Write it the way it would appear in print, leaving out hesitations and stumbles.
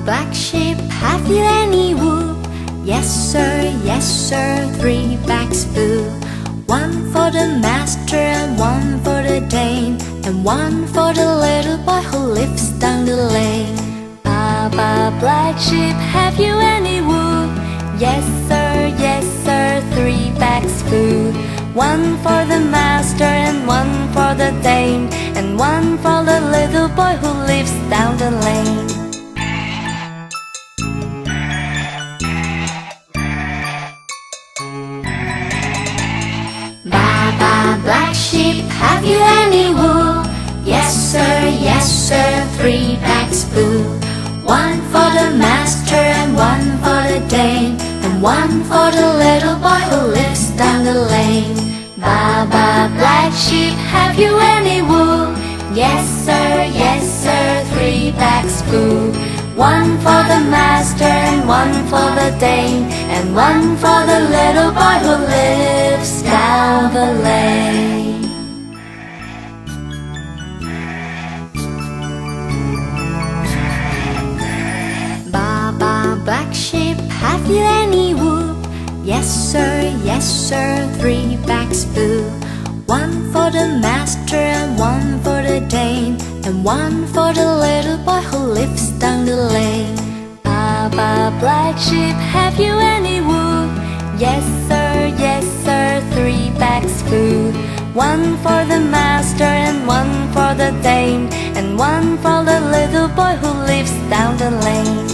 black sheep, have you any wool? Yes sir, 3 bags full. 1 for the master and 1 for the dame, and 1 for the little boy who lives down the lane. Baba black sheep, have you any wool? Yes sir, 3 bags full. 1 for the master and 1 for the dame, and 1 for the little boy who lives down the lane. Baba black sheep, have you any wool? Yes sir, 3 bags full. 1 for the master and 1 for the dame, and 1 for the little boy who lives down the lane. Baba black sheep, have you any wool? Yes sir, 3 bags full. 1 for the master and 1 for the dame, and 1 for the little boy who lives down the lane. Baba black sheep, have you any wool? Yes sir, 3 bags full. 1 for the master and 1 for the dame, and 1 for the little boy who lives down the lane. Baba black sheep, have you any wool? Yes sir, 3 bags full. 1 for the master and 1 for the dame, and 1 for the little boy who lives down the lane.